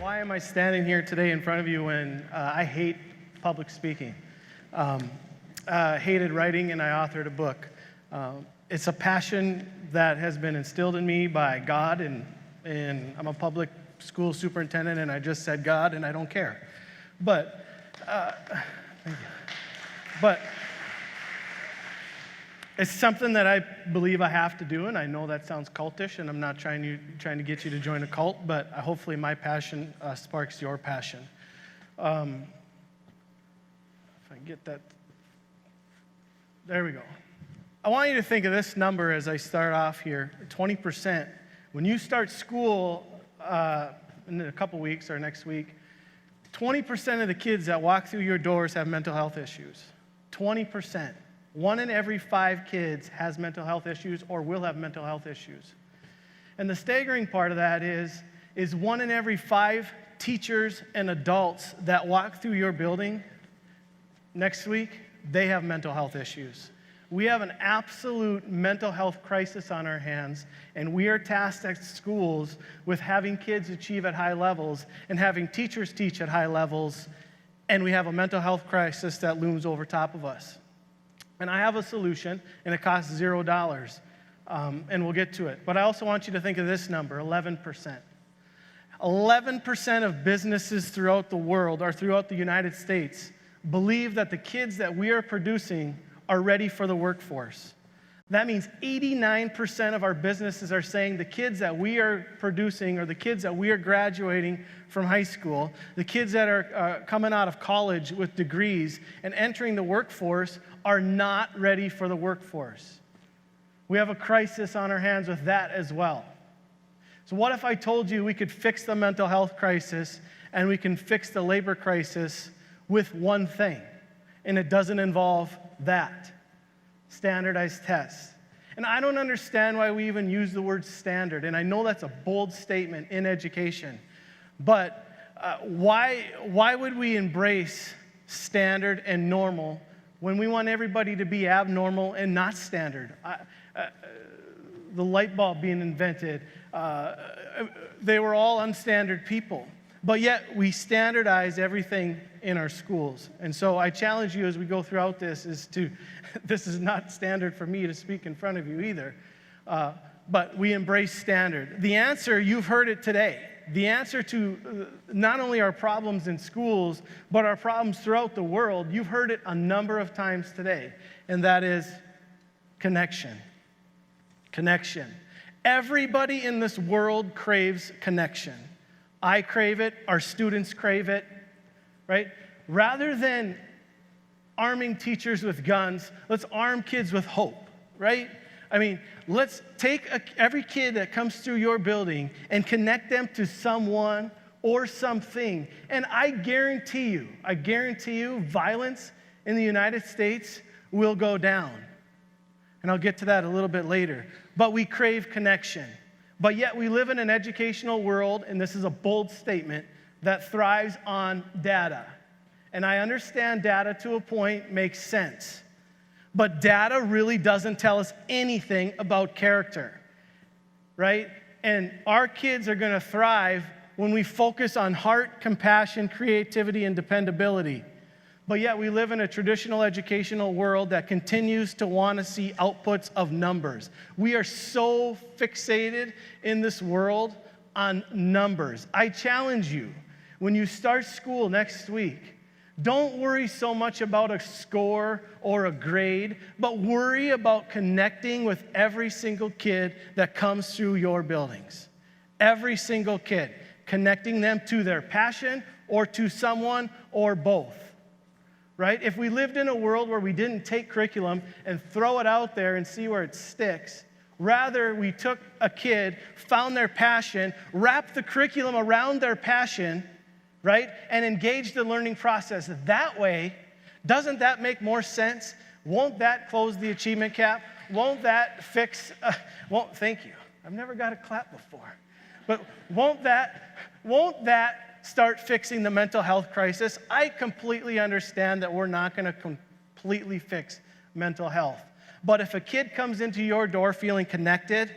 Why am I standing here today in front of you when I hate public speaking? Hated writing, and I authored a book. It's a passion that has been instilled in me by God, and I'm a public school superintendent, and I just said God, and I don't care. But, thank you. But it's something that I believe I have to do, and I know that sounds cultish, and I'm not trying to get you to join a cult, but hopefully my passion sparks your passion. If I get that, there we go. I want you to think of this number as I start off here, 20%. When you start school in a couple weeks or next week, 20% of the kids that walk through your doors have mental health issues. 20%. 1 in every 5 kids has mental health issues or will have mental health issues. And the staggering part of that is 1 in every 5 teachers and adults that walk through your building next week, they have mental health issues. We have an absolute mental health crisis on our hands, and we are tasked at schools with having kids achieve at high levels and having teachers teach at high levels, and we have a mental health crisis that looms over top of us. And I have a solution, and it costs $0, and we'll get to it. But I also want you to think of this number, 11%. 11% of businesses throughout the world, or throughout the United States, believe that the kids that we are producing are ready for the workforce. That means 89% of our businesses are saying the kids that we are producing, or the kids that we are graduating from high school, the kids that are coming out of college with degrees and entering the workforce are not ready for the workforce. We have a crisis on our hands with that as well. So what if I told you we could fix the mental health crisis and we can fix the labor crisis with one thing, and it doesn't involve that? Standardized tests. And I don't understand why we even use the word standard, and I know that's a bold statement in education, but why would we embrace standard and normal when we want everybody to be abnormal and not standard? The light bulb being invented, they were all unstandard people, but yet we standardize everything in our schools. And so I challenge you as we go throughout this this is not standard for me to speak in front of you either, but we embrace standard. The answer, you've heard it today, the answer to not only our problems in schools, but our problems throughout the world, you've heard it a number of times today, and that is connection. Connection. Everybody in this world craves connection. I crave it, our students crave it, right? Rather than arming teachers with guns, let's arm kids with hope, right? I mean, let's take every kid that comes through your building and connect them to someone or something. And I guarantee you, violence in the United States will go down. And I'll get to that a little bit later. But we crave connection. But yet we live in an educational world, and this is a bold statement, that thrives on data. And I understand data to a point makes sense. But data really doesn't tell us anything about character, right? And our kids are going to thrive when we focus on heart, compassion, creativity, and dependability. But yet we live in a traditional educational world that continues to want to see outputs of numbers. We are so fixated in this world on numbers. I challenge you, when you start school next week, don't worry so much about a score or a grade, but worry about connecting with every single kid that comes through your buildings. Every single kid, connecting them to their passion or to someone or both. Right? If we lived in a world where we didn't take curriculum and throw it out there and see where it sticks, rather we took a kid, found their passion, wrapped the curriculum around their passion, right, and engaged the learning process that way, doesn't that make more sense? Won't that close the achievement gap? Won't that fix, thank you. I've never got a clap before. But won't that start fixing the mental health crisis? I completely understand that we're not going to completely fix mental health. But if a kid comes into your door feeling connected,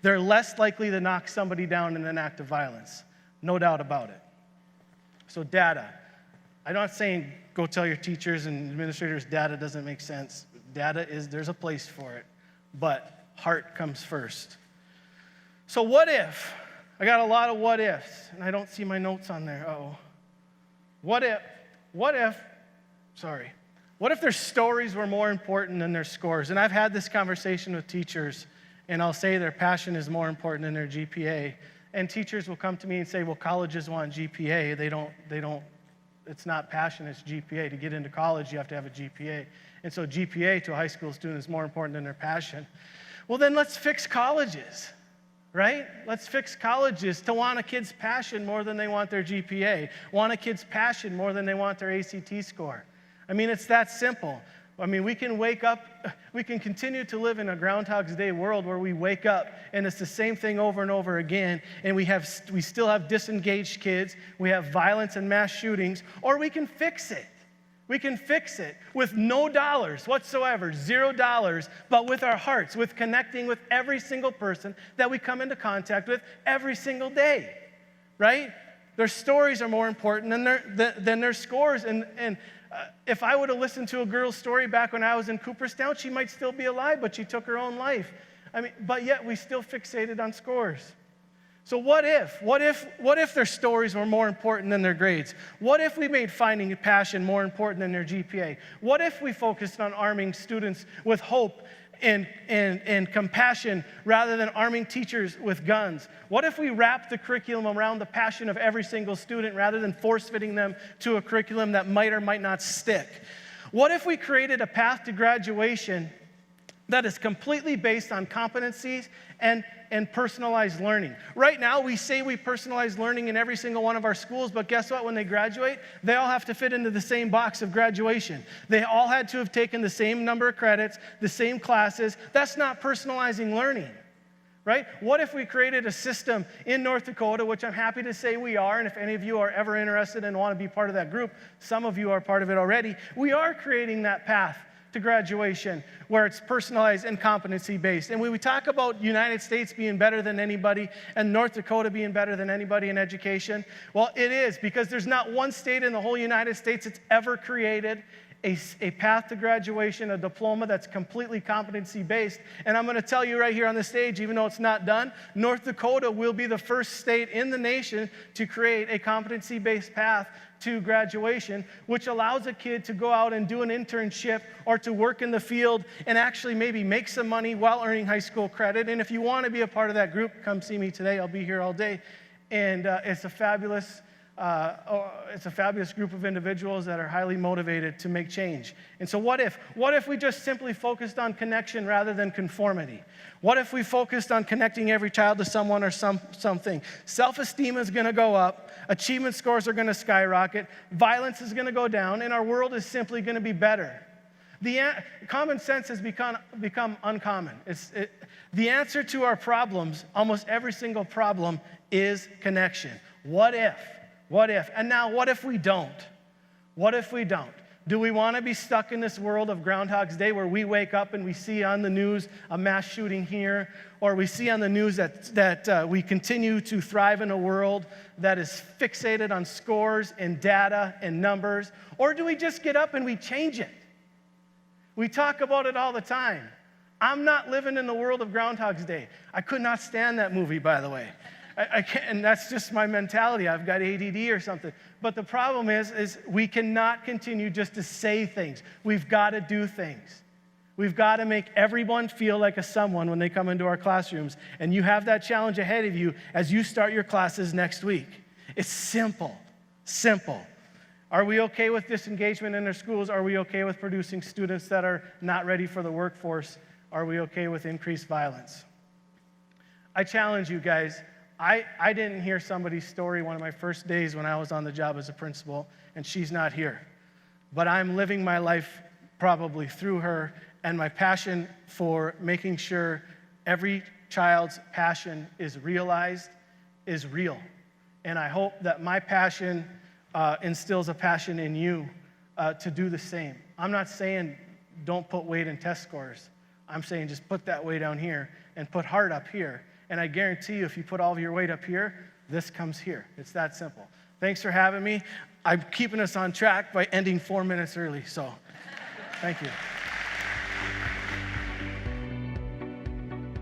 they're less likely to knock somebody down in an act of violence. No doubt about it. So data. I'm not saying go tell your teachers and administrators data doesn't make sense. There's a place for it, but heart comes first. So what if? I got a lot of what ifs, and I don't see my notes on there. Uh-oh. What if their stories were more important than their scores? And I've had this conversation with teachers, and I'll say their passion is more important than their GPA. And teachers will come to me and say, well, colleges want GPA. They don't, it's not passion, it's GPA. To get into college, you have to have a GPA. And so GPA to a high school student is more important than their passion. Well, then let's fix colleges, right? Let's fix colleges to want a kid's passion more than they want their GPA, want a kid's passion more than they want their ACT score. I mean, it's that simple. I mean, we can continue to live in a Groundhog's Day world where we wake up and it's the same thing over and over again, and we still have disengaged kids, we have violence and mass shootings, or we can fix it. We can fix it with no dollars whatsoever, $0, but with our hearts, with connecting with every single person that we come into contact with every single day, right? Their stories are more important than their scores. And if I would have listened to a girl's story back when I was in Cooperstown, she might still be alive, but she took her own life. I mean, but yet we still fixated on scores. So what if their stories were more important than their grades? What if we made finding passion more important than their GPA? What if we focused on arming students with hope and compassion rather than arming teachers with guns? What if we wrapped the curriculum around the passion of every single student rather than force-fitting them to a curriculum that might or might not stick? What if we created a path to graduation that is completely based on competencies and personalized learning? Right now, we say we personalize learning in every single one of our schools, but guess what? When they graduate, they all have to fit into the same box of graduation. They all had to have taken the same number of credits, the same classes. That's not personalizing learning, right? What if we created a system in North Dakota, which I'm happy to say we are, and if any of you are ever interested and want to be part of that group, some of you are part of it already, we are creating that path to graduation where it's personalized and competency-based. And when we talk about United States being better than anybody and North Dakota being better than anybody in education, well, it is, because there's not one state in the whole United States that's ever created a path to graduation, a diploma that's completely competency-based. And I'm going to tell you right here on the stage, even though it's not done, North Dakota will be the first state in the nation to create a competency-based path to graduation, which allows a kid to go out and do an internship or to work in the field and actually maybe make some money while earning high school credit. And if you want to be a part of that group, come see me today. I'll be here all day. And it's a fabulous group of individuals that are highly motivated to make change. And so what if we just simply focused on connection rather than conformity? What if we focused on connecting every child to someone or something? Self-esteem is going to go up, achievement scores are going to skyrocket, violence is going to go down, and our world is simply going to be better. Common sense has become uncommon. The answer to our problems, almost every single problem, is connection. What if? What if? And now, what if we don't? What if we don't? Do we want to be stuck in this world of Groundhog's Day where we wake up and we see on the news a mass shooting here, or we see on the news that we continue to thrive in a world that is fixated on scores and data and numbers? Or do we just get up and we change it? We talk about it all the time. I'm not living in the world of Groundhog's Day. I could not stand that movie, by the way. I can't, and that's just my mentality. I've got ADD or something. But the problem is we cannot continue just to say things. We've got to do things. We've got to make everyone feel like a someone when they come into our classrooms. And you have that challenge ahead of you as you start your classes next week. It's simple, simple. Are we okay with disengagement in our schools? Are we okay with producing students that are not ready for the workforce? Are we okay with increased violence? I challenge you guys. I didn't hear somebody's story one of my first days when I was on the job as a principal, and she's not here. But I'm living my life probably through her, and my passion for making sure every child's passion is realized is real. And I hope that my passion instills a passion in you to do the same. I'm not saying don't put weight in test scores. I'm saying just put that weight down here and put heart up here. And I guarantee you, if you put all of your weight up here, this comes here. It's that simple. Thanks for having me. I'm keeping us on track by ending 4 minutes early, so thank you.